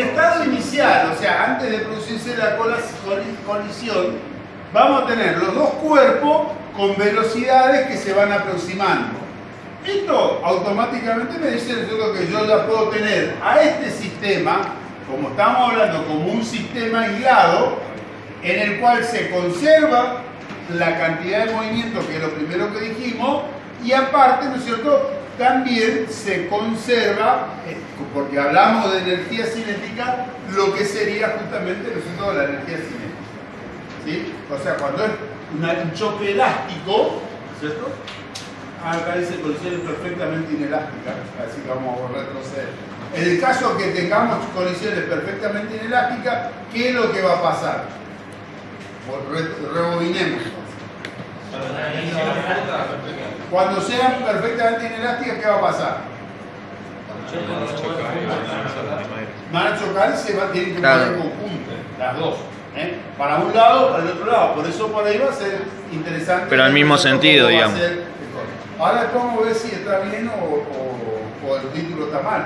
estado inicial, o sea, antes de producirse la colisión, vamos a tener los dos cuerpos con velocidades que se van aproximando. Esto automáticamente me dice que yo ya puedo tener a este sistema, como estamos hablando, como un sistema aislado, en el cual se conserva la cantidad de movimiento, que es lo primero que dijimos, y aparte, ¿no es cierto?, también se conserva, porque hablamos de energía cinética, lo que sería justamente, ¿no es cierto?, la energía cinética. ¿Sí? O sea, cuando es un choque elástico, ¿cierto? Acá dice colisiones perfectamente inelásticas, así que vamos a retroceder. En el caso que tengamos colisiones perfectamente inelásticas, ¿qué es lo que va a pasar? Rebobinemos. Cuando sean perfectamente inelásticas, ¿qué va a pasar? Van a chocar y tienen que mover en conjunto, las dos. Para un lado, para el otro lado. Por eso por ahí va a ser interesante. Pero al mismo sentido, digamos. Ahora después vamos a ver si está bien o el título está mal.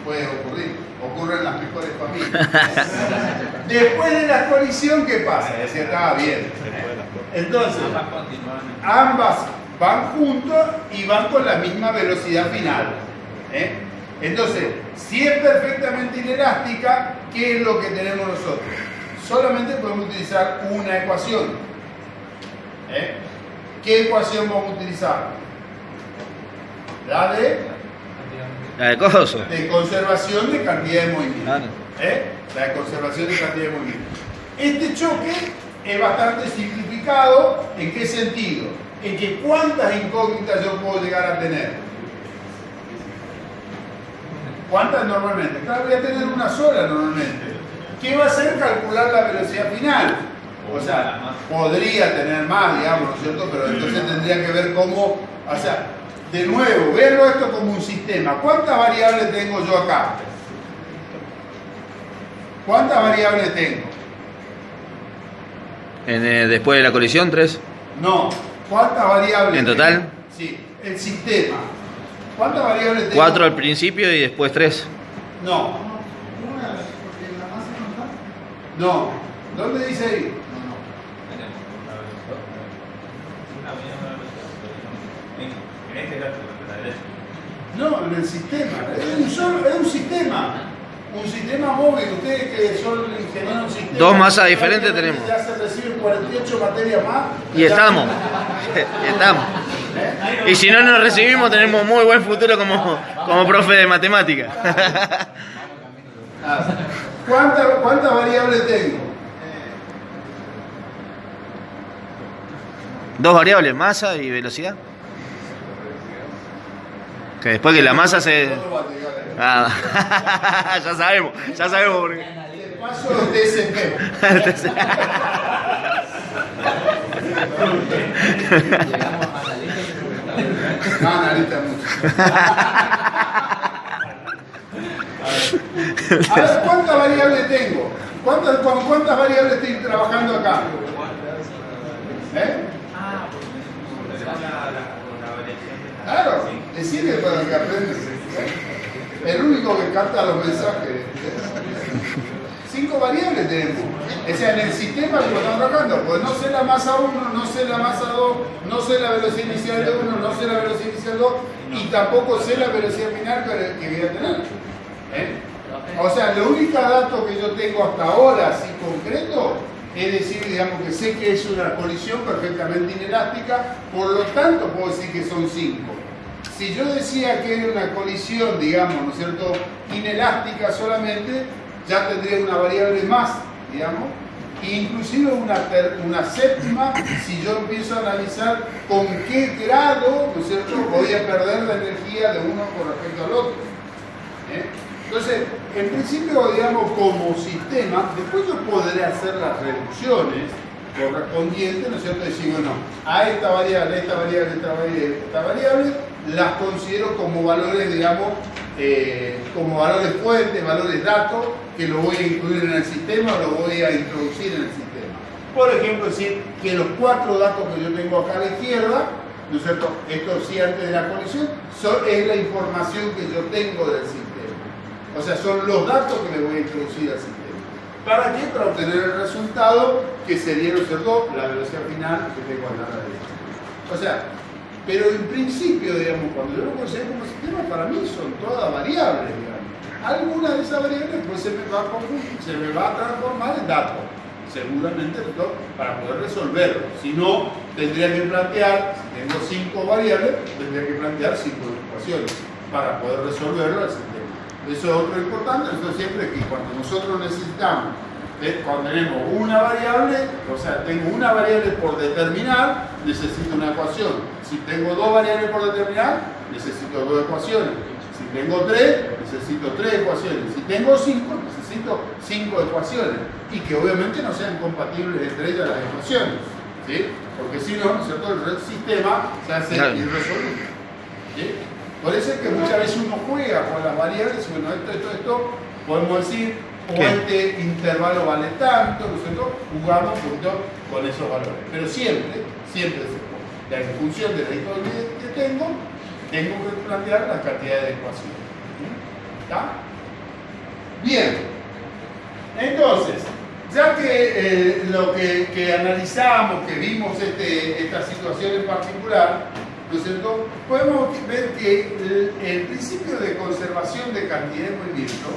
Puede ocurrir. Ocurre en las mejores familias. Después de la colisión, ¿qué pasa? Si estaba bien. Entonces, ambas van juntos y van con la misma velocidad final. Entonces, si es perfectamente inelástica, ¿qué es lo que tenemos nosotros? Solamente podemos utilizar una ecuación. ¿Qué ecuación vamos a utilizar? La de coso. De conservación de cantidad de movimiento. Claro. La de conservación de cantidad de movimiento. Este choque es bastante simplificado. ¿En qué sentido? En que cuántas incógnitas yo puedo llegar a tener. ¿Cuántas normalmente? Claro, voy a tener una sola normalmente. ¿Qué va a hacer? Calcular la velocidad final. O sea, podría tener más, digamos, ¿no es cierto? Pero entonces tendría que ver cómo, o sea, de nuevo, verlo esto como un sistema. ¿Cuántas variables tengo yo acá? ¿Cuántas variables tengo? Después de la colisión, 3. No, ¿cuántas variables ¿En total? tengo? Sí, el sistema. ¿Cuántas variables tengo? 4 al principio y después 3. No. No. ¿Dónde dice ahí? No, en el sistema. Es un sistema. Un sistema móvil. Ustedes que son ingenieros de un sistema. Dos masas diferentes tenemos. Ya se reciben 48 materias más. Y estamos. Y estamos. Y si no nos recibimos, tenemos muy buen futuro como profe de matemáticas. ¿Cuántas variables tengo? 2 variables, masa y velocidad. Que después que la masa se... Ah, ya sabemos por qué. Te paso los TSP. No, analista mucho. A ver, ¿cuántas variables tengo? ¿Con cuántas variables estoy trabajando acá? Claro, le sirve para que aprendas. El único que capta los mensajes. 5 variables tenemos. O sea, en el sistema que estamos trabajando, pues no sé la masa 1, no sé la masa 2, no sé la velocidad inicial de 1, no sé la velocidad inicial 2 y tampoco sé la velocidad final que voy a tener. O sea, el único dato que yo tengo hasta ahora, así concreto, es decir, digamos que sé que es una colisión perfectamente inelástica, por lo tanto puedo decir que son 5. Si yo decía que era una colisión, digamos, ¿no es cierto?, inelástica solamente, ya tendría una variable más, digamos, e inclusive una séptima si yo empiezo a analizar con qué grado, ¿no es cierto?, voy a perder la energía de uno con respecto al otro. Entonces, en principio, digamos, como sistema, después yo podré hacer las reducciones correspondientes, ¿no es cierto?, decir, bueno, a esta variable, esta variable, las considero como valores, digamos, como valores fuentes, valores datos, que lo voy a incluir en el sistema o lo voy a introducir en el sistema. Por ejemplo, decir que los 4 datos que yo tengo acá a la izquierda, ¿no es cierto?, esto sí antes de la colisión, es la información que yo tengo del sistema. O sea, son los datos que le voy a introducir al sistema. ¿Para qué? Para obtener el resultado que sería, ¿no es cierto?, la velocidad final que tengo a la derecha. O sea, pero en principio, digamos, cuando yo lo considero como sistema, para mí son todas variables, digamos. Alguna de esas variables pues se me va a transformar en datos, seguramente, ¿no?, para poder resolverlo. Si no, tendría que plantear, si tengo 5 variables, tendría que plantear 5 ecuaciones para poder resolverlo al sistema. Eso es otro importante. Entonces, siempre que cuando nosotros necesitamos, cuando tenemos una variable, o sea, tengo una variable por determinar, necesito una ecuación. Si tengo 2 variables por determinar, necesito 2 ecuaciones. Si tengo 3, necesito 3 ecuaciones. Si tengo 5, necesito 5 ecuaciones. Y que obviamente no sean compatibles entre ellas las ecuaciones, ¿sí? Porque si no, ¿no es cierto?, el sistema se hace irresoluble, ¿sí? Por eso es que muchas veces uno juega con las variables, bueno, esto, podemos decir, o este intervalo vale tanto, ¿no es cierto?, jugamos con esos valores. Pero siempre en función de la disponibilidad que tengo que plantear la cantidad de ecuaciones. ¿Está? Bien. Entonces, ya que lo que analizamos, que vimos esta situación en particular, ¿no es cierto?, podemos ver que el principio de conservación de cantidad de movimiento,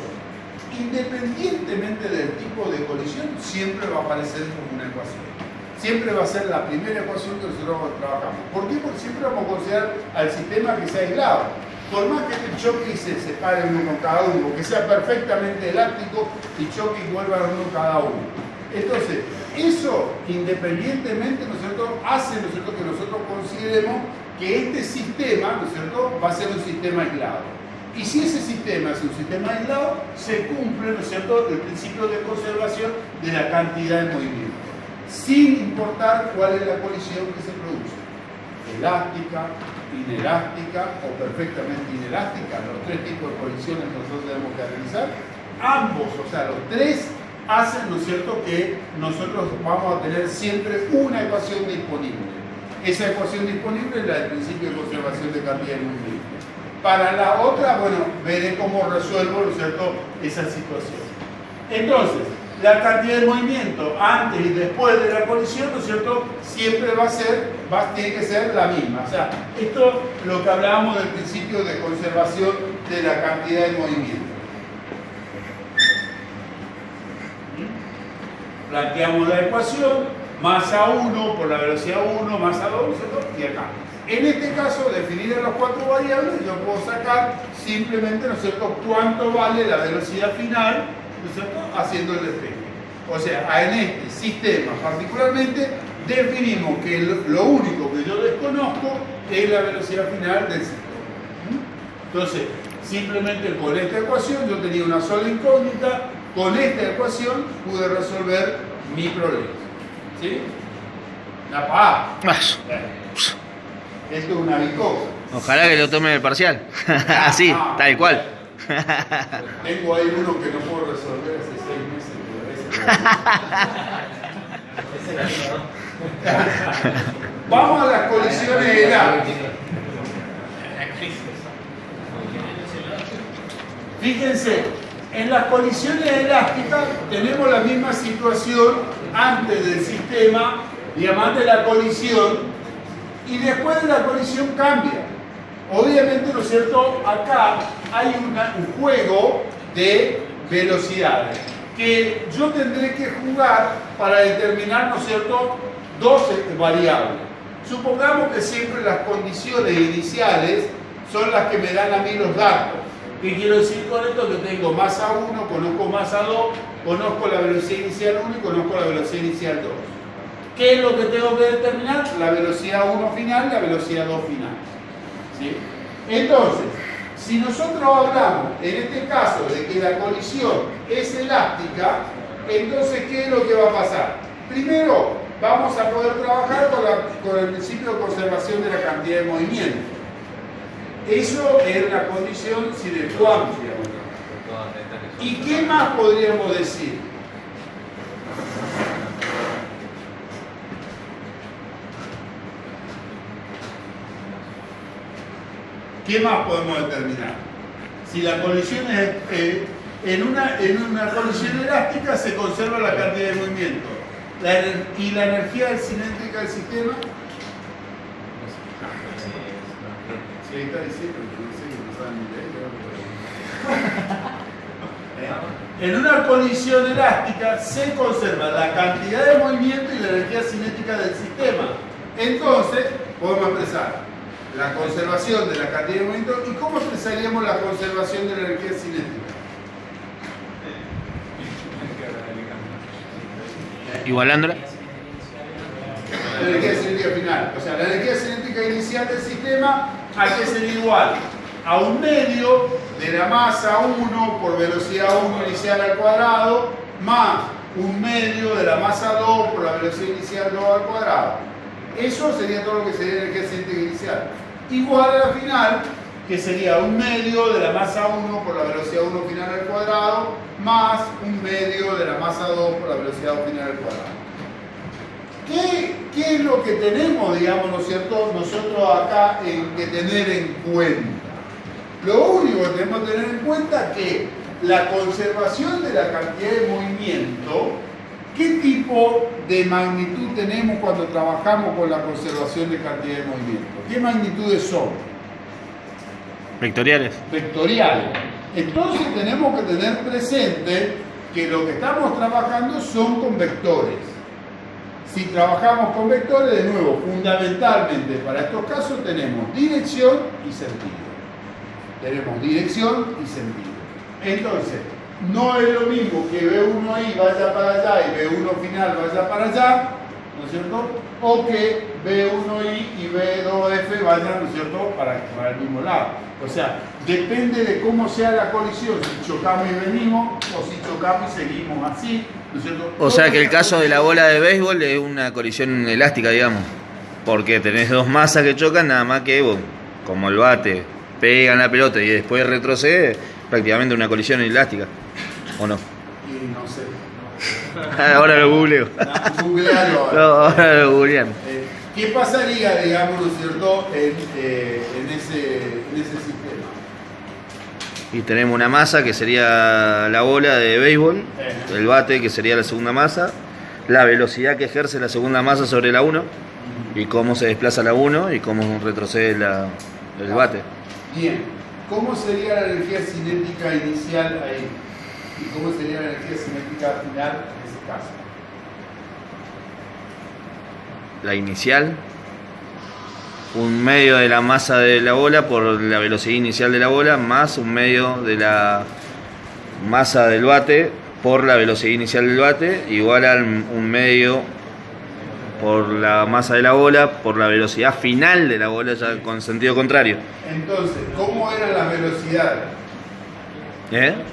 independientemente del tipo de colisión, siempre va a aparecer como una ecuación. Siempre va a ser la primera ecuación que nosotros trabajamos. ¿Por qué? Porque siempre vamos a considerar al sistema que sea aislado. Por más que el choque se separe uno con cada uno, que sea perfectamente elástico y choque y vuelva uno cada uno. Entonces, eso independientemente, ¿no es cierto?, hace, ¿no es cierto?, que nosotros consideremos que este sistema, ¿no es cierto?, va a ser un sistema aislado. Y si ese sistema es un sistema aislado, se cumple, ¿no es cierto?, el principio de conservación de la cantidad de movimiento, sin importar cuál es la colisión que se produce. Elástica, inelástica o perfectamente inelástica, los 3 tipos de colisiones que nosotros tenemos que analizar, ambos, o sea, los 3 hacen, ¿no es cierto?, que nosotros vamos a tener siempre una ecuación disponible. Esa ecuación disponible es la del principio de conservación de cantidad de movimiento. Para la otra, bueno, veré cómo resuelvo, ¿no es cierto?, esa situación. Entonces, la cantidad de movimiento antes y después de la colisión, ¿no es cierto?, siempre tiene que ser la misma. O sea, esto es lo que hablábamos del principio de conservación de la cantidad de movimiento. Planteamos la ecuación, masa 1 por la velocidad 1, masa 2, ¿no es cierto?, y acá. En este caso, definidas las 4 variables, yo puedo sacar simplemente, ¿no es cierto?, cuánto vale la velocidad final, ¿no es cierto?, haciendo el despegue. O sea, en este sistema particularmente definimos que lo único que yo desconozco es la velocidad final del sistema. Entonces, simplemente con esta ecuación yo tenía una sola incógnita, con esta ecuación pude resolver mi problema. ¿Sí? La PA. Esto es una bicosa. Ojalá que lo tome el parcial. Así, tal cual. Tengo ahí uno que no puedo resolver hace 6 meses. Vamos a las colisiones elásticas. Fíjense, en las colisiones elásticas tenemos la misma situación antes del sistema, digamos, antes de la colisión, y después de la colisión cambia. Obviamente, ¿no es cierto?, acá hay un juego de velocidades que yo tendré que jugar para determinar, ¿no es cierto?, 2 variables. Supongamos que siempre las condiciones iniciales son las que me dan a mí los datos. ¿Qué quiero decir con esto? Que tengo masa 1, conozco masa 2, conozco la velocidad inicial 1 y conozco la velocidad inicial 2. ¿Qué es lo que tengo que determinar? La velocidad 1 final y la velocidad 2 final. ¿Sí? Entonces, si nosotros hablamos, en este caso, de que la colisión es elástica, entonces, ¿qué es lo que va a pasar? Primero, vamos a poder trabajar con el principio de conservación de la cantidad de movimiento. Eso es la condición sine qua non. ¿Y qué más podríamos decir? ¿Qué más podemos determinar? Si la colisión es en una colisión elástica se conserva la cantidad de movimiento. ¿Y la energía cinética del sistema? Sí, está diciendo, no sé, no saben ni leer. En una colisión elástica se conserva la cantidad de movimiento y la energía cinética del sistema. Entonces, podemos expresar la conservación de la cantidad de movimiento. ¿Y cómo expresaríamos la conservación de la energía cinética? Igualándola. La energía cinética final. O sea, la energía cinética inicial del sistema hay que ser igual a un medio de la masa 1 por velocidad 1 inicial al cuadrado más un medio de la masa 2 por la velocidad inicial 2 al cuadrado. Eso sería todo lo que sería la energía cinética inicial. Igual a la final, que sería un medio de la masa 1 por la velocidad 1 final al cuadrado más un medio de la masa 2 por la velocidad 2 final al cuadrado. ¿Qué es lo que tenemos, digamos, ¿no es cierto?, nosotros acá que tener en cuenta? Lo único que tenemos que tener en cuenta es que la conservación de la cantidad de movimiento, ¿qué tipo de magnitud tenemos cuando trabajamos con la conservación de cantidad de movimiento? ¿Qué magnitudes son? Vectoriales. Vectoriales. Entonces tenemos que tener presente que lo que estamos trabajando son con vectores. Si trabajamos con vectores, de nuevo, fundamentalmente para estos casos tenemos dirección y sentido. Tenemos dirección y sentido. Entonces, no es lo mismo que B1I vaya para allá y B1 final vaya para allá, ¿no es cierto? O que B1I y B2F vayan, ¿no es cierto?, para el mismo lado. O sea, depende de cómo sea la colisión, si chocamos y venimos, o si chocamos y seguimos así, ¿no es cierto? O sea que el caso de la bola de béisbol es una colisión elástica, digamos. Porque tenés dos masas que chocan, nada más que vos, como el bate, pegan la pelota y después retrocede, prácticamente una colisión elástica. ¿O no? Y no sé. Ahora lo googleo. Googlealo. No, ahora lo googlean. ¿Qué pasaría, digamos, ¿no es cierto?, en ese sistema? Y tenemos una masa que sería la bola de béisbol, el bate que sería la segunda masa, la velocidad que ejerce la segunda masa sobre la 1 y cómo se desplaza la 1 y cómo retrocede el bate. Bien, ¿cómo sería la energía cinética inicial ahí? ¿Y cómo sería la energía cinética final en ese caso? La inicial, un medio de la masa de la bola por la velocidad inicial de la bola, más un medio de la masa del bate por la velocidad inicial del bate, igual a un medio por la masa de la bola por la velocidad final de la bola, ya con sentido contrario. Entonces, ¿cómo eran las velocidades?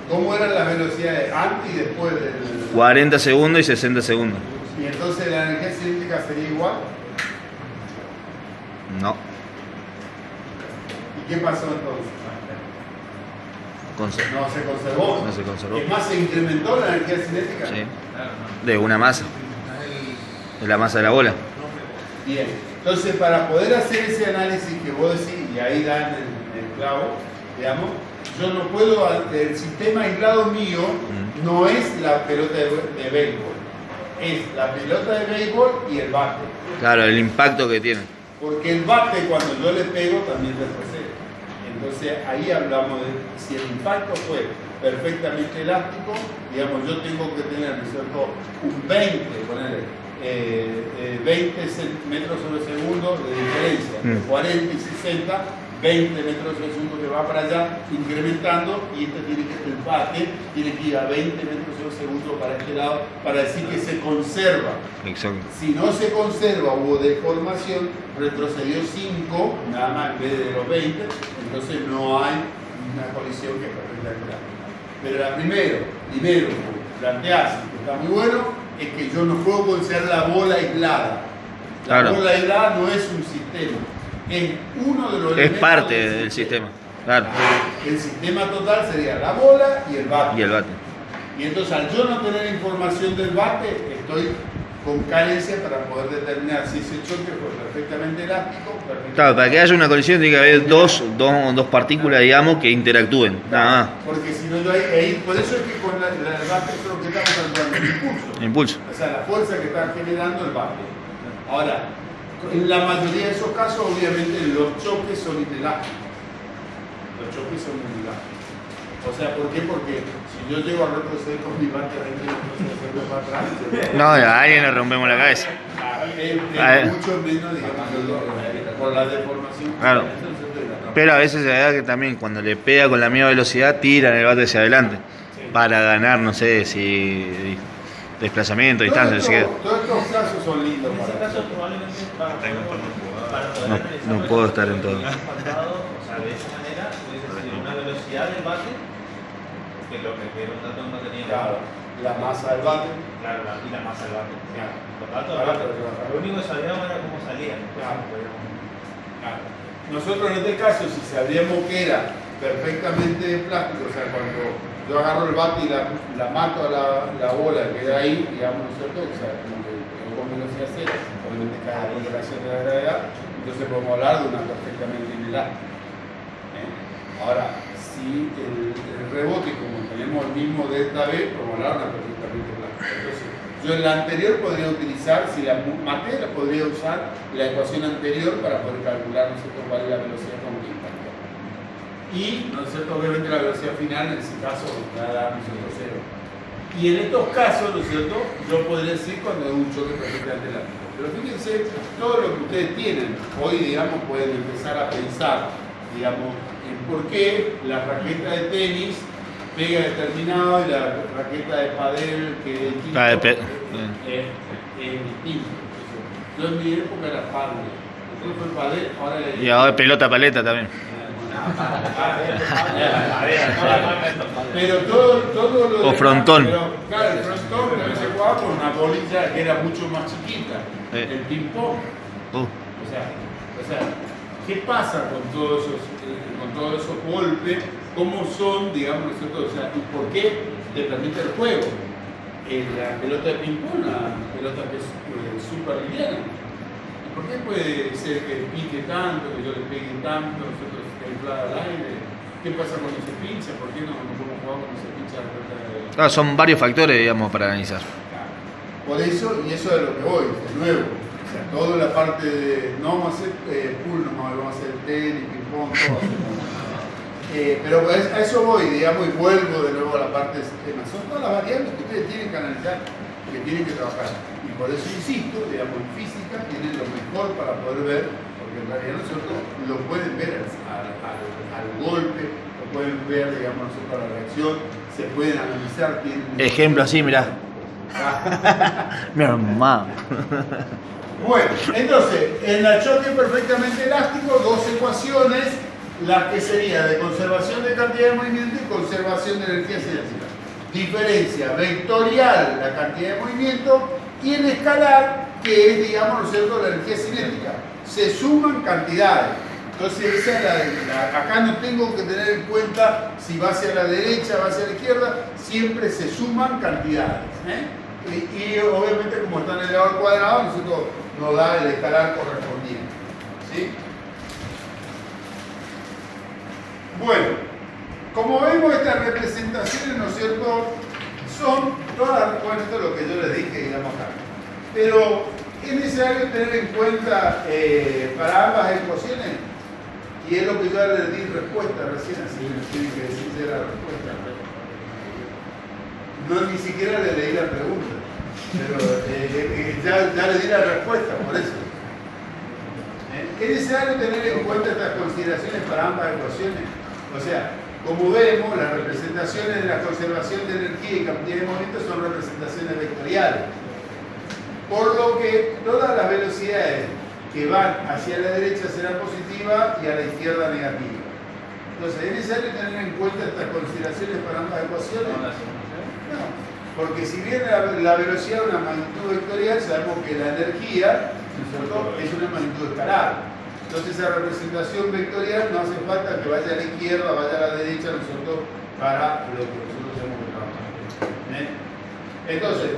¿Cómo eran las velocidades antes y después del...? 40 segundos y 60 segundos. ¿Y entonces la energía cinética sería igual? No. ¿Y qué pasó entonces? No se conservó. No se conservó. ¿Es más, se incrementó la energía cinética? Sí. De una masa. De la masa de la bola. Bien. Entonces, para poder hacer ese análisis que vos decís, y ahí dan el clavo, digamos, yo no puedo, el sistema aislado mío no es la pelota de béisbol, es la pelota de béisbol y el bate. Claro, el impacto que tiene. Porque el bate, cuando yo le pego, también retrocede. Entonces ahí hablamos de si el impacto fue perfectamente elástico, digamos, yo tengo que tener, ¿no es cierto?, un 20, ponerle 20 metros sobre segundo de diferencia, 40 y 60, 20 metros sobre segundo que va para allá, incrementando, y este tiene que, el bate tiene que ir a 20 metros sobre segundo para este lado, para decir que se conserva. Exacto. Si no se conserva, hubo deformación, retrocedió 5, nada más en vez de los 20, entonces no hay una colisión que es perfecta. Pero la primero, plantearse, que está muy bueno, es que yo no puedo considerar la bola aislada. La bola aislada no es un sistema, es uno de los elementos. Es parte del sistema. Claro. El sistema total sería la bola y el bate. Y el bate. Y entonces, al yo no tener información del bate, estoy con carencia para poder determinar si ese choque fue perfectamente elástico. Claro, para que haya una colisión tiene que haber dos partículas, digamos, que interactúen, nada más. Porque si no, por eso es que con el bate es lo que estamos calculando, el impulso. El impulso. O sea, la fuerza que está generando el bate. Ahora, en la mayoría de esos casos, obviamente, los choques son inelásticos. Los choques son inelásticos. O sea, ¿por qué? Porque si yo llego a retroceder con mi bate a 20 metros y hacerlo para atrás, No, a alguien le rompemos la cabeza. es mucho menos, digamos, por la deformación. Claro. Pero a veces se da que también cuando le pega con la misma velocidad, tiran el bate hacia adelante. Para ganar, no sé, si desplazamiento, distancia, así que... Todos estos casos son lindos. En ese caso probablemente para No puedo estar en todo. O sea, de esa manera hubiese sido una velocidad del bate que lo que era un dato no tenía. Claro, la masa del bate. Claro, y la masa del bate. Claro. Los datos del bate. Lo único que sabíamos era cómo salían. Claro. Nosotros en este caso, si sabíamos que era perfectamente plástico, o sea, cuando yo agarro el bate y la mato a la bola que queda ahí, digamos, ¿no es cierto? O sea, como que con velocidad cero, obviamente cada contracción de la gravedad, entonces podemos hablar de una perfectamente inelástica. Ahora, si el rebote, como tenemos el mismo delta V, podemos hablar de una perfectamente plástica. Entonces, yo en la anterior podría utilizar, si la materia podría usar la ecuación anterior para poder calcular, ¿no es cierto?, cuál es la velocidad con que impacta. Y, ¿no es cierto?, obviamente la velocidad final en ese caso va a dar, ¿no es cierto?, cero. Y en estos casos, ¿no es cierto?, yo podría decir cuando es un choque perfectamente elástico. Pero fíjense, todo lo que ustedes tienen, hoy, digamos, pueden empezar a pensar, digamos, en por qué la raqueta de tenis pega determinado y la raqueta de pádel que es distinto, es distinto. Yo en mi época era pádel, después fue pádel, ahora es... Y ahora pelota paleta también. Pero todo lo o frontón. Pero, claro, el frontón también se jugaba con una bolilla que era mucho más chiquita, el ping pong. O sea, ¿qué pasa con todos esos golpes? ¿Cómo son, digamos, o sea, y por qué te permite el juego? La pelota de ping pong, una pelota que es súper liviana. ¿Y por qué puede ser que pique tanto, que yo le pegue tanto, nosotros que inflada al aire? ¿Qué pasa cuando se pincha? ¿Por qué no podemos jugar cuando se pincha la pelota de... Claro, son varios factores, digamos, para analizar. Por eso, y eso es lo que voy, de nuevo. O sea, toda la parte de, no vamos a hacer pool, no vamos a hacer tenis, ping pong, todo. Pero a eso voy, digamos, y vuelvo de nuevo a la parte del sistema. Son todas las variables que ustedes tienen que analizar, que tienen que trabajar. Y por eso insisto, digamos, en física tienen lo mejor para poder ver, porque en realidad nosotros lo pueden ver al golpe, lo pueden ver, digamos, nosotros a la reacción, se pueden analizar. Ejemplo así, mirá. Mi hermano. Bueno, entonces, en el choque perfectamente elástico, dos ecuaciones, la que sería de conservación de cantidad de movimiento y conservación de energía cinética. Diferencia vectorial, la cantidad de movimiento, y el escalar, que es, digamos, ¿no es cierto?, la energía cinética. Se suman cantidades. Entonces, esa es acá no tengo que tener en cuenta si va hacia la derecha, va hacia la izquierda, siempre se suman cantidades. Y obviamente, como está en el elevador cuadrado, nosotros nos da el escalar correspondiente. ¿Sí? Bueno, como vemos, estas representaciones, ¿no es cierto?, son todas, bueno, esto es lo que yo les dije, digamos acá. Pero es necesario tener en cuenta para ambas ecuaciones, y es lo que yo les di respuesta recién, así que tienen que decirse la respuesta. No, ni siquiera le leí la pregunta, pero ya le di la respuesta, por eso. Es necesario tener en cuenta estas consideraciones para ambas ecuaciones. O sea, como vemos, las representaciones de la conservación de energía y cantidad de movimiento son representaciones vectoriales. Por lo que todas las velocidades que van hacia la derecha serán positivas y a la izquierda negativas. Entonces, ¿es necesario tener en cuenta estas consideraciones para ambas ecuaciones? No, porque si bien la velocidad es una magnitud vectorial, sabemos que la energía, ¿no?, es una magnitud escalar. Entonces esa representación vectorial no hace falta que vaya a la izquierda, vaya a la derecha, nosotros para lo que nosotros tenemos que trabajar. Entonces,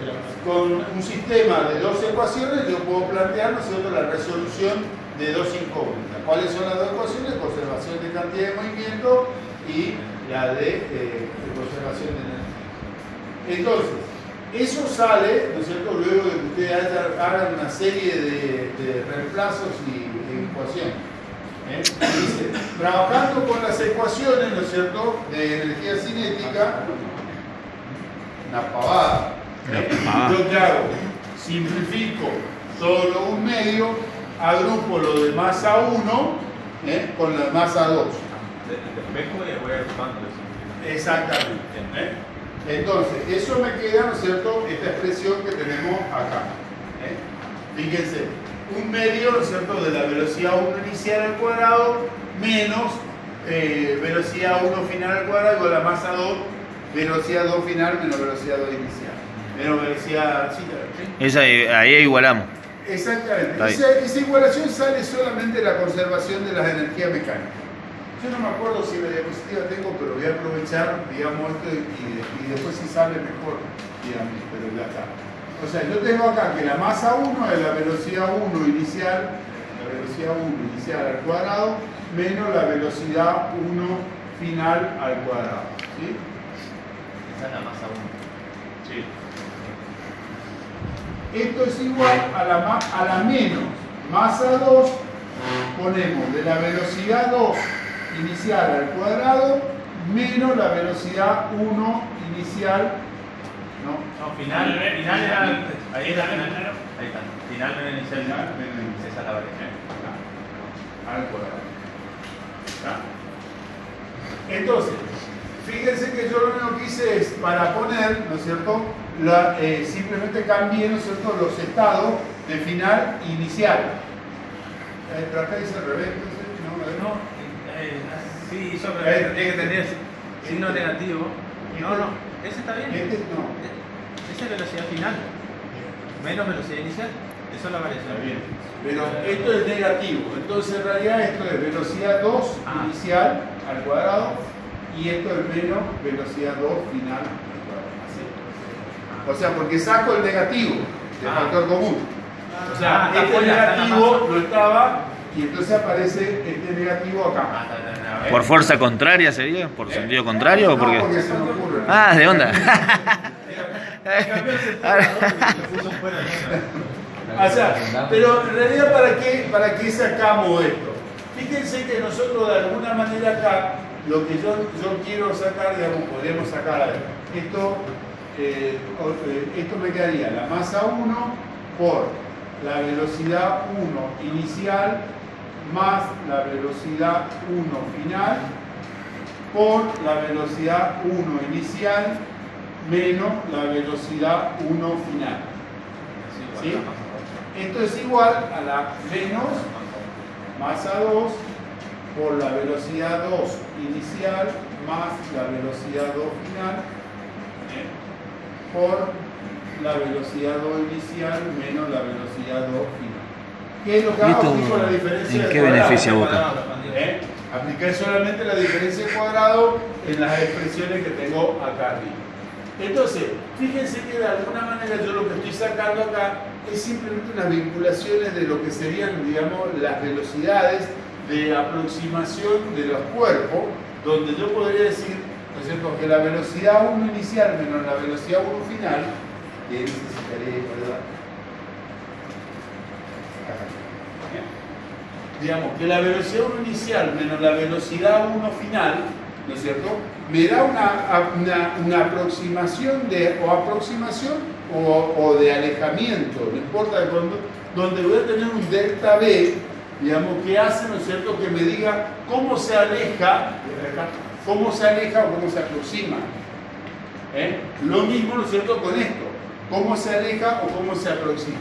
con un sistema de dos ecuaciones yo puedo plantear, ¿no es cierto?, la resolución de dos incógnitas. ¿Cuáles son las dos ecuaciones? Conservación de cantidad de movimiento y la de conservación de energía. Entonces, eso sale, ¿no es cierto?, luego de que ustedes hagan una serie de reemplazos y ecuaciones. Dice, trabajando con las ecuaciones, ¿no es cierto?, de energía cinética, una pavada. Yo qué hago, simplifico todo lo un medio, agrupo lo de masa 1 con la masa 2. Despejo y voy agrupando eso. Exactamente. Entonces, eso me queda, ¿no es cierto?, esta expresión que tenemos acá. Fíjense, un medio, ¿no es cierto?, de la velocidad 1 inicial al cuadrado menos velocidad 1 final al cuadrado igual a masa 2, velocidad 2 final menos velocidad 2 inicial. Menos velocidad... Esa, ahí igualamos. Exactamente. Esa igualación sale solamente de la conservación de las energías mecánicas. Yo no me acuerdo si la diapositiva tengo, pero voy a aprovechar, digamos, esto y después si sale mejor, digamos, pero ya está. O sea, yo tengo acá que la masa 1 es la velocidad 1 inicial, al cuadrado, menos la velocidad 1 final al cuadrado. ¿Sí? Esa es la masa 1. Sí. Esto es igual a la menos masa 2, ponemos de la velocidad 2 inicial al cuadrado menos la velocidad 1 inicial. No, final era antes. Ahí está, ahí está. Final menos inicial. Esa es la variación. Al cuadrado. Entonces, fíjense que yo lo único que hice es, para poner, ¿no es cierto?, simplemente cambié, ¿no es cierto?, los estados de final e inicial. Pero acá dice al revés, No, sí, yo creo que tendría que tener signo negativo. No, ese está bien. Esa es velocidad final. Menos velocidad inicial. Esa es la variación. Está bien. Pero esto es negativo. Entonces en realidad esto es velocidad 2 inicial al cuadrado y esto es menos velocidad 2 final al cuadrado. Así. O sea, porque saco el negativo del factor común. O sea, este negativo lo estaba y entonces aparece este negativo acá. ¿Por fuerza contraria sería? ¿Por sentido contrario o por qué? Porque se me ocurre. Ah, de onda. O sea, pero en realidad ¿para qué sacamos esto? Fíjense que nosotros de alguna manera acá, lo que yo quiero sacar, digamos, podríamos sacar, a ver, esto me quedaría la masa 1 por la velocidad 1 inicial más la velocidad 1 final por la velocidad 1 inicial menos la velocidad 1 final. ¿Sí? Esto es igual a la menos masa 2 por la velocidad 2 inicial más la velocidad 2 final por la velocidad 2 inicial menos la velocidad 2 final. ¿Qué es lo que hago? Aplico la diferencia ¿En de qué cuadrado. beneficia Boca? Aplicar solamente la diferencia de cuadrado en las expresiones que tengo acá arriba. Entonces, fíjense que de alguna manera yo lo que estoy sacando acá es simplemente unas vinculaciones de lo que serían, digamos, las velocidades de aproximación de los cuerpos, donde yo podría decir, ¿no es cierto?, que la velocidad 1 inicial menos la velocidad 1 final, que necesitaría, ¿verdad? Digamos que la velocidad 1 inicial menos la velocidad 1 final, ¿no es cierto?, me da una aproximación o de alejamiento, no importa donde voy a tener un delta B, digamos, que hace, ¿no es cierto?, que me diga cómo se aleja o cómo se aproxima. Lo mismo, ¿no es cierto?, con esto, cómo se aleja o cómo se aproxima.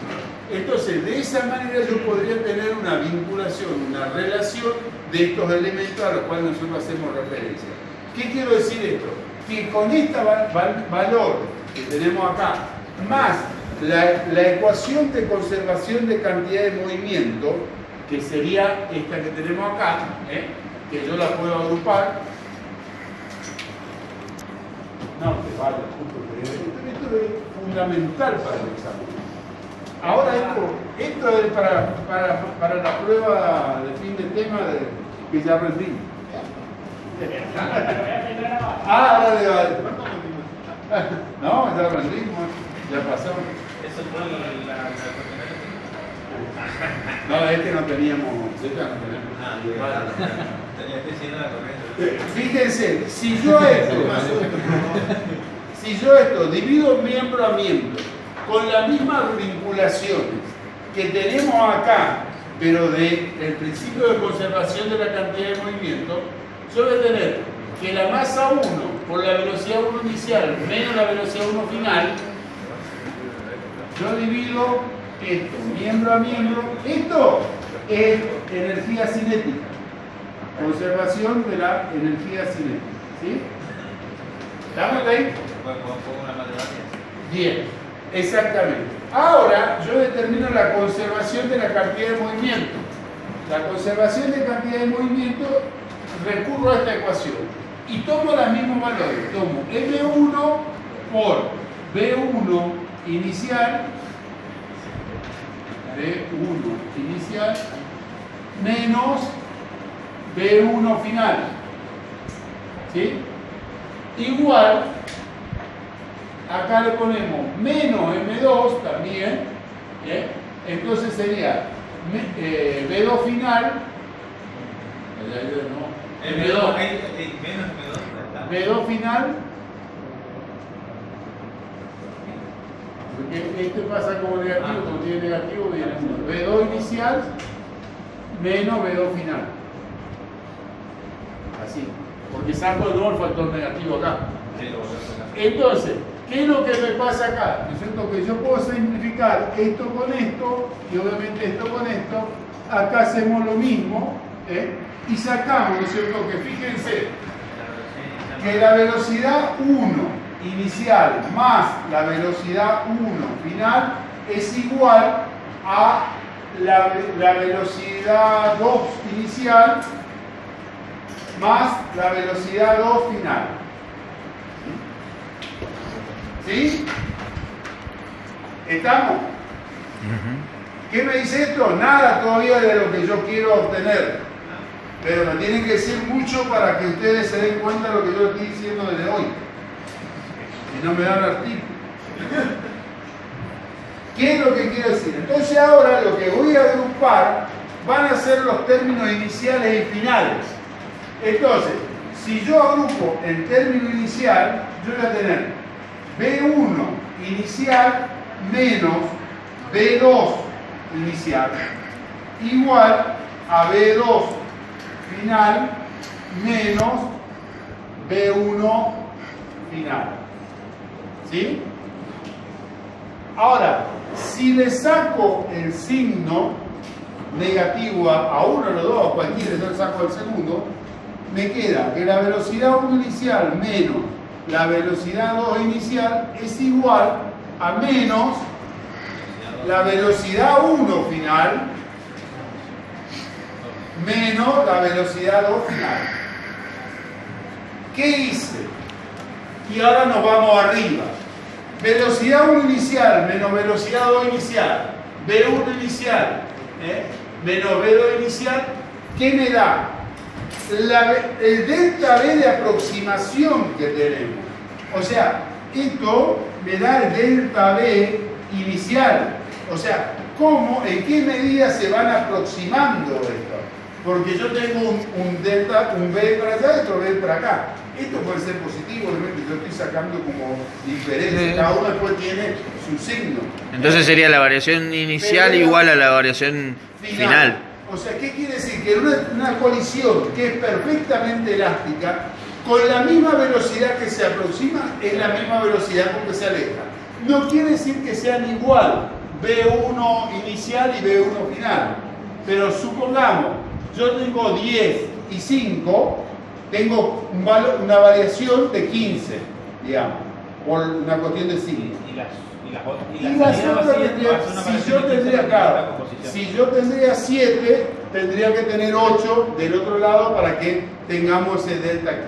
Entonces, de esa manera yo podría tener una vinculación, una relación de estos elementos a los cuales nosotros hacemos referencia. ¿Qué quiero decir esto? Que con este valor que tenemos acá, más la ecuación de conservación de cantidad de movimiento, que sería esta que tenemos acá, que yo la puedo agrupar. No, te falta, esto es fundamental para el examen. Ahora esto es para la prueba de fin de tema que ya rendí. Vale, vale. No, ya rendimos, ya pasó. Eso fue la No, no teníamos. Tenía que decir la corriente. Fíjense, si yo esto divido miembro a miembro con las mismas vinculaciones que tenemos acá, pero del principio de conservación de la cantidad de movimiento, yo voy a tener que la masa 1 por la velocidad 1 inicial menos la velocidad 1 final, yo divido esto miembro a miembro. Esto es energía cinética, conservación de la energía cinética. ¿Sí? ¿Estamos ahí? Bien, exactamente. Ahora yo determino la conservación de la cantidad de movimiento. La conservación de cantidad de movimiento, recurro a esta ecuación y tomo los mismos valores. Tomo M1 por B1 inicial, menos B1 final. ¿Sí? Igual, acá le ponemos menos M2 también, ¿eh? Entonces sería B2 final, menos B2 final, porque este pasa como negativo, como tiene negativo, viene B2 inicial menos B2 final. Así, porque saco de nuevo el factor negativo acá. Entonces, ¿qué es lo que me pasa acá? ¿No es cierto? Que yo puedo simplificar esto con esto y obviamente esto con esto. Acá hacemos lo mismo, ¿eh? Y sacamos, ¿no es cierto? Que fíjense que la velocidad 1 inicial más la velocidad 1 final es igual a la velocidad 2 inicial más la velocidad 2 final. ¿Sí? ¿Estamos? ¿Qué me dice esto? Nada todavía de lo que yo quiero obtener. Pero me tienen que decir mucho para que ustedes se den cuenta de lo que yo estoy diciendo desde hoy. Y no me dan artículo. ¿Qué es lo que quiero decir? Entonces ahora lo que voy a agrupar van a ser los términos iniciales y finales. Entonces, si yo agrupo el término inicial, yo voy a tener B1 inicial menos B2 inicial igual a B2 final menos B1 final. ¿Sí? Ahora, si le saco el signo negativo a uno de los dos, a cualquiera, yo le saco el segundo, me queda que la velocidad 1 inicial menos la velocidad 2 inicial es igual a menos la velocidad 1 final menos la velocidad 2 final. ¿Qué hice? Y ahora nos vamos arriba. Velocidad 1 inicial menos velocidad 2 inicial, B1 inicial menos B2 inicial, ¿qué me da? El delta B de aproximación que tenemos. O sea, esto me da el delta B inicial. O sea, ¿cómo, en qué medida se van aproximando esto? Porque yo tengo un delta, un B para allá y otro B para acá. Esto puede ser positivo, obviamente yo estoy sacando como diferencia. Cada uno después tiene su signo. Entonces sería la variación inicial igual a la variación final. O sea, ¿qué quiere decir? Que una colisión que es perfectamente elástica, con la misma velocidad que se aproxima, es la misma velocidad con que se aleja. No quiere decir que sean igual B1 inicial y B1 final. Pero supongamos, yo tengo 10 y 5, tengo una variación de 15, digamos, por una cuestión de signo. Y las otras si yo tendría 7, tendría que tener 8 del otro lado para que tengamos ese delta 15.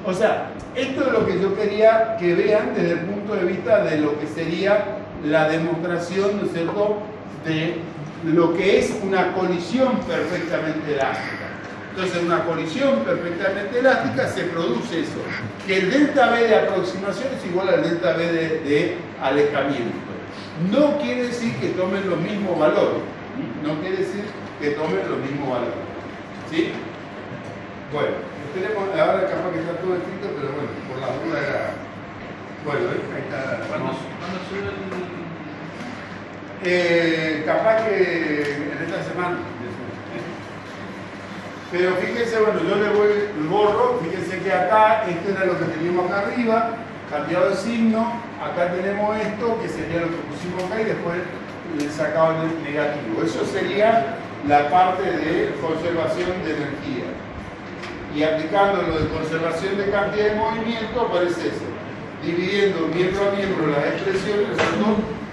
O sea, esto es lo que yo quería que vean desde el punto de vista de lo que sería la demostración, ¿no es cierto?, de lo que es una colisión perfectamente elástica. Entonces, en una colisión perfectamente elástica se produce eso, que el delta B de aproximación es igual al delta B de alejamiento. No quiere decir que tomen los mismos valores, no quiere decir que tomen los mismos valores, ¿sí? Bueno, tenemos, ahora capaz que está todo escrito, pero bueno, por la duda era... Bueno, ahí está. ¿Cuándo sube capaz que en esta semana. Pero fíjense, bueno, yo le voy el borro, fíjense que acá, esto era lo que teníamos acá arriba, cambiado de signo, acá tenemos esto, que sería lo que pusimos acá y después le sacaba el negativo. Eso sería la parte de conservación de energía. Y aplicando lo de conservación de cantidad de movimiento, aparece eso. Dividiendo miembro a miembro las expresiones,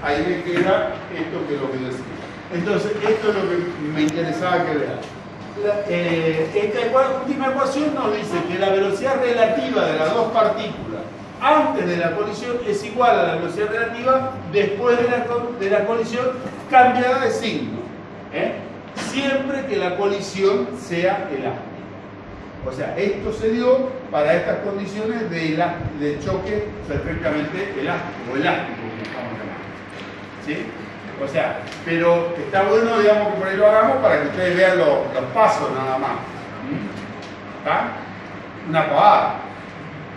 ahí me queda esto que es lo que yo decía. Entonces, esto es lo que me interesaba que vean. Esta última ecuación nos dice que la velocidad relativa de las dos partículas antes de la colisión es igual a la velocidad relativa después de la colisión cambiada de signo. Siempre que la colisión sea elástica. O sea, esto se dio para estas condiciones de choque perfectamente elástico, o elástico, como estamos llamando. ¿Sí? O sea, pero está bueno, digamos, que por ahí lo hagamos para que ustedes vean los pasos nada más. ¿Está? Una pavada.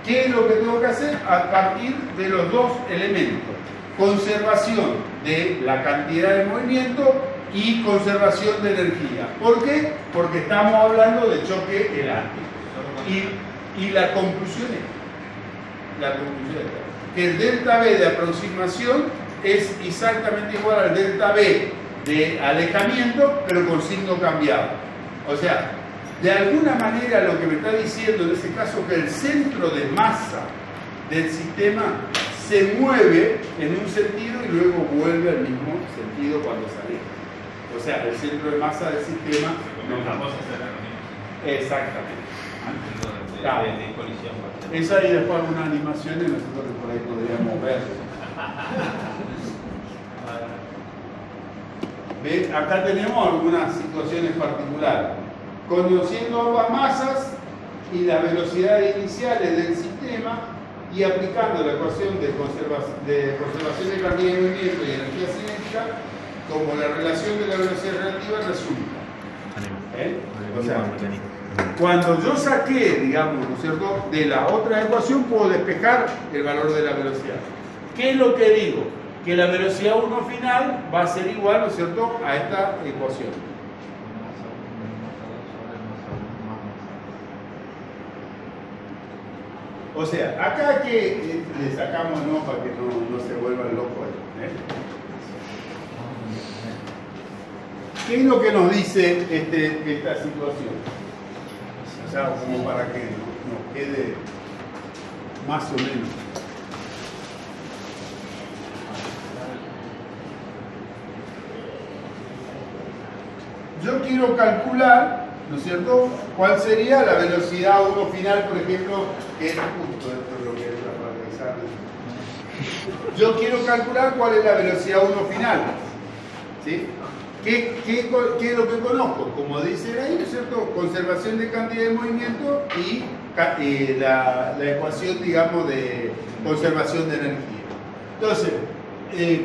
¿Qué es lo que tengo que hacer? A partir de los dos elementos. Conservación de la cantidad de movimiento y conservación de energía. ¿Por qué? Porque estamos hablando de choque elástico. Y la conclusión es que el delta B de aproximación es exactamente igual al delta B de alejamiento, pero con signo cambiado. O sea, de alguna manera lo que me está diciendo en ese caso es que el centro de masa del sistema se mueve en un sentido y luego vuelve al mismo sentido cuando se aleja. O sea, el centro de masa del sistema no cambia. Exactamente. Claro. de colisión. Esa y después algunas animaciones nosotros por ahí podríamos ver. ¿Ve? Acá tenemos algunas situaciones particulares. Conociendo ambas masas y las velocidades iniciales del sistema y aplicando la ecuación de conservación de cantidad de movimiento y energía cinética como la relación de la velocidad relativa resulta. O sea, cuando yo saqué, digamos, ¿no es cierto?, de la otra ecuación puedo despejar el valor de la velocidad. ¿Qué es lo que digo? Que la velocidad 1 final va a ser igual, ¿no es cierto?, a esta ecuación. O sea, acá que le sacamos, ¿no?, para que no se vuelvan locos. ¿Qué es lo que nos dice esta situación? O sea, como para que nos quede más o menos. Yo quiero calcular, ¿no es cierto?, cuál sería la velocidad 1 final, por ejemplo, que es justo esto es lo que es la parametrizar. Yo quiero calcular cuál es la velocidad 1 final. ¿Sí? ¿Qué es lo que conozco? Como dice ahí, ¿no es cierto?, conservación de cantidad de movimiento y la ecuación, digamos, de conservación de energía. Entonces,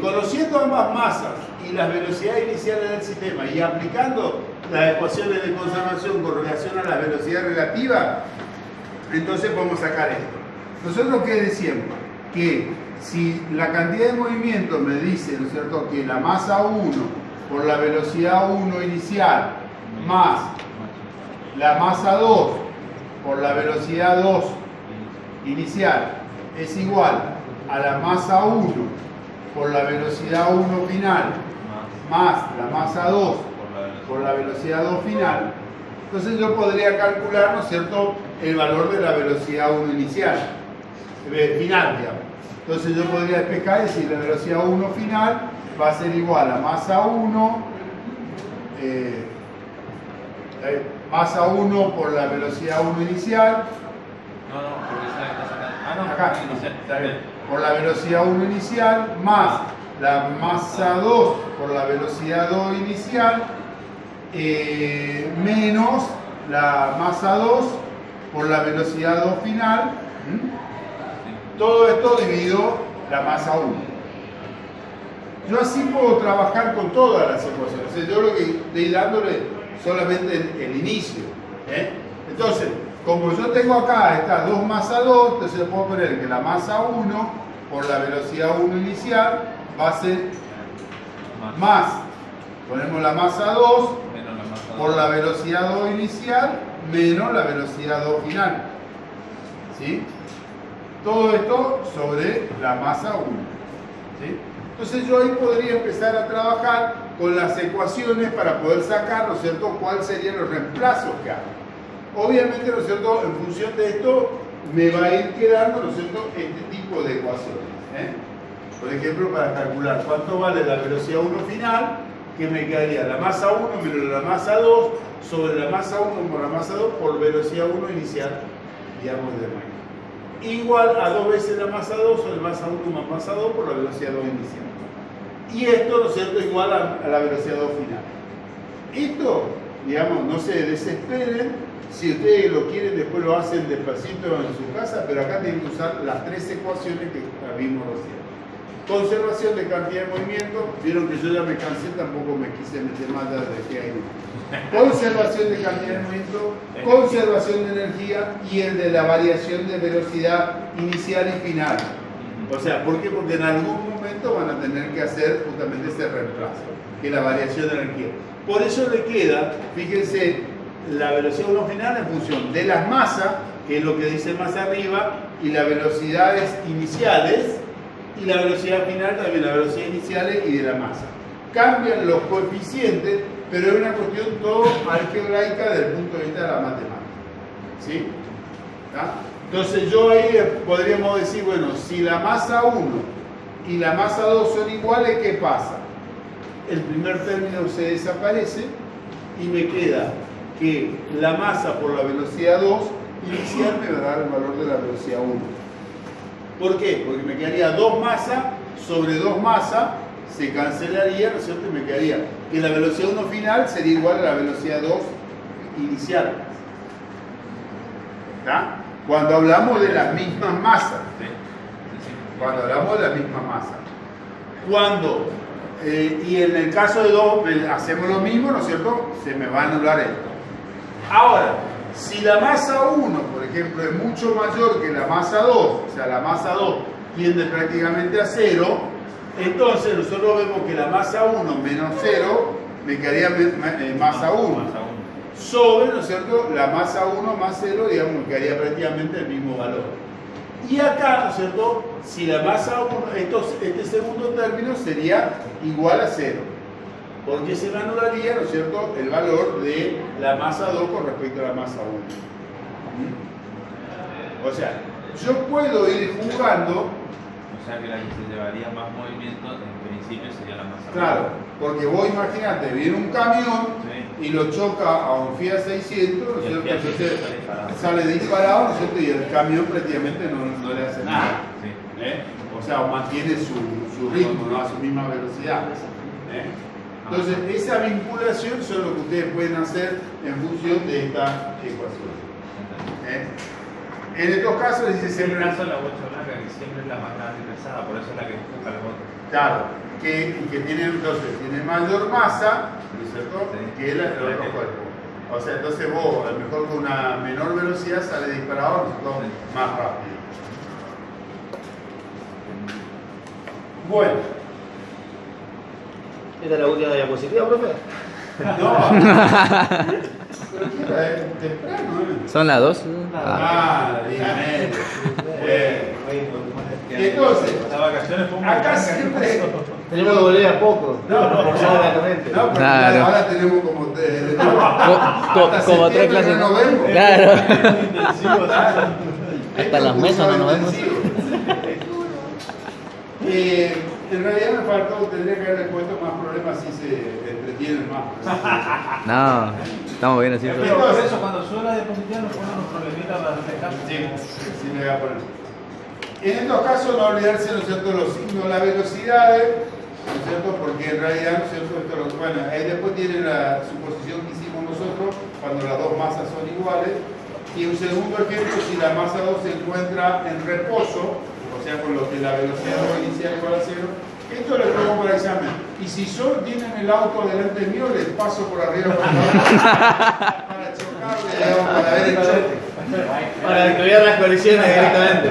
conociendo ambas masas y las velocidades iniciales del sistema y aplicando las ecuaciones de conservación con relación a la velocidad relativa, entonces podemos sacar esto. Nosotros, ¿qué decíamos? Que si la cantidad de movimiento me dice, ¿no es cierto?, que la masa 1 por la velocidad 1 inicial más la masa 2 por la velocidad 2 inicial es igual a la masa 1 por la velocidad 1 final más la masa 2 por la velocidad 2 final, entonces yo podría calcular, ¿no es cierto?, el valor de la velocidad 1 inicial, final, digamos. Entonces yo podría despejar y decir la velocidad 1 final va a ser igual a masa 1, masa 1 por la velocidad 1 inicial. No, porque esa está sacando. acá, por la velocidad 1 inicial, más la masa 2 por la velocidad 2 inicial, menos la masa 2 por la velocidad 2 final. Todo esto dividido la masa 1. Yo así puedo trabajar con todas las ecuaciones. O sea, yo lo que estoy dándole solamente el inicio. Entonces, como yo tengo acá estas 2 masa 2, entonces yo puedo poner que la masa 1 por la velocidad 1 inicial va a ser más. Ponemos la masa 2 por la velocidad 2 inicial menos la velocidad 2 final. ¿Sí? Todo esto sobre la masa 1. ¿Sí? Entonces yo ahí podría empezar a trabajar con las ecuaciones para poder sacar, ¿no es cierto?, cuáles serían los reemplazos que hago. Obviamente, ¿no es cierto?, en función de esto me va a ir quedando, ¿no es cierto?, este tipo de ecuaciones. Por ejemplo, para calcular cuánto vale la velocidad 1 final, que me quedaría la masa 1 menos la masa 2 sobre la masa 1 por la masa 2 por velocidad 1 inicial, digamos, de máquina. Igual a 2 veces la masa 2 sobre la masa 1 más masa 2 por la velocidad 2 inicial. Y esto, ¿no es cierto?, igual a la velocidad 2 final. Esto, digamos, no se desesperen. Si ustedes lo quieren, después lo hacen despacito en su casa, pero acá tienen que usar las 3 ecuaciones que vimos recién. Conservación de cantidad de movimiento. Vieron que yo ya me cansé, tampoco me quise meter más de que hay. Conservación de cantidad de movimiento, conservación de energía y el de la variación de velocidad inicial y final. O sea, ¿por qué? Porque en algún momento van a tener que hacer justamente ese reemplazo, que es la variación de energía. Por eso le queda, fíjense, la velocidad 1 final en función de las masas, que es lo que dice más arriba, y las velocidades iniciales, y la velocidad final también, las velocidades iniciales y de la masa. Cambian los coeficientes, pero es una cuestión todo algebraica desde el punto de vista de la matemática. ¿Sí? ¿Está? Entonces yo ahí podríamos decir, bueno, si la masa 1 y la masa 2 son iguales, ¿qué pasa? El primer término se desaparece y me queda que la masa por la velocidad 2 inicial me va a dar el valor de la velocidad 1. ¿Por qué? Porque me quedaría 2 masas sobre 2 masas, se cancelaría, ¿no es cierto? Y me quedaría que la velocidad 1 final sería igual a la velocidad 2 inicial. ¿Está? Cuando hablamos de las mismas masas. Cuando hablamos de las mismas masas. Cuando, y en el caso de 2, hacemos lo mismo, ¿no es cierto? Se me va a anular esto. Ahora, si la masa 1, por ejemplo, es mucho mayor que la masa 2, o sea, la masa 2 tiende prácticamente a 0, entonces nosotros vemos que la masa 1 menos 0 me quedaría masa 1. Sobre, ¿no es cierto?, la masa 1 más 0, digamos, me quedaría prácticamente el mismo valor. Y acá, ¿no es cierto?, si la masa 1, este segundo término sería igual a 0. Porque se me anularía, ¿no es cierto?, el valor de la masa 2 con respecto a la masa 1. O sea, yo puedo ir jugando. O sea que la que se llevaría más movimiento en principio sería la masa 1. Claro, porque vos imaginate, viene un camión y lo choca a un Fiat 600, ¿no es cierto? Entonces sale disparado, ¿no es cierto? Y el camión prácticamente no le hace nada. O sea, mantiene su ritmo, ¿no? A su misma velocidad. Entonces, esa vinculación son lo que ustedes pueden hacer en función de esta ecuación. En estos casos dice siempre. En el caso de la bocha blanca, que siempre es la más grande y pesada, por eso es la que empuja la bota. Claro, que tiene mayor masa, ¿no es cierto?, que el otro cuerpo. O sea, entonces vos, a lo mejor con una menor velocidad sale disparado, nosotros más rápido. Bueno. ¿Esta es la última diapositiva, profe? No. Pero ¿qué era? Temprano, ¿eh? ¿Son las 2? Dígame. Entonces, acá siempre. Tenemos que volver a poco. No, pero Claro. ahora tenemos como Como 3 clases. No nos vemos. Claro. Esto Hasta las es mesas no nos vemos. intensivo. En realidad me faltó, tendría que haberle puesto más problemas si se entretienen más. No, estamos bien así. Pero por eso cuando sube la diapositiva nos ponen unos problemitas para reflejar. Sí, me voy a poner. en estos casos no olvidarse, ¿no es cierto?, los signos, las velocidades, ¿no es cierto?, porque en realidad, ¿no es cierto?, bueno, ahí después tiene la suposición que hicimos nosotros cuando las dos masas son iguales. Y un segundo ejemplo, si la masa 2 se encuentra en reposo, o sea, con lo que la velocidad inicial igual a 0, esto lo pongo para examen. Y si solo tienen el auto delante mío, les paso por arriba para chocarle, digamos, para ver el choque. Para estudiar las colisiones directamente.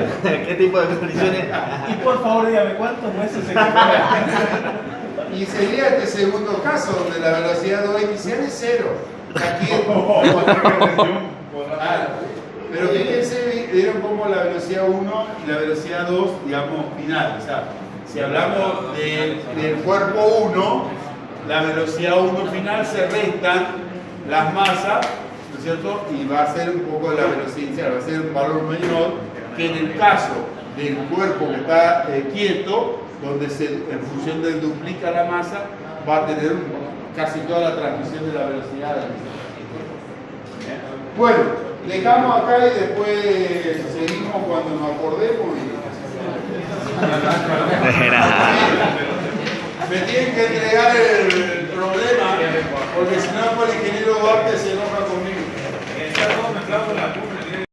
¿Qué tipo de colisiones? Y por favor, dígame cuántos meses se equivocan. Y sería este segundo caso, donde la velocidad 2 inicial es 0. Aquí claro. Pero fíjense, vieron cómo la velocidad 1 y la velocidad 2, digamos, final. O sea, si hablamos del cuerpo 1, la velocidad 1 final se restan las masas, ¿no es cierto? Y va a ser un poco la velocidad inicial, va a ser un valor menor que en el caso del cuerpo que está quieto, donde en función de duplica la masa, va a tener casi toda la transmisión de la velocidad. Bueno, dejamos acá y después seguimos cuando nos acordemos. Me tienen que entregar el problema, porque si no, el ingeniero Duarte se enoja con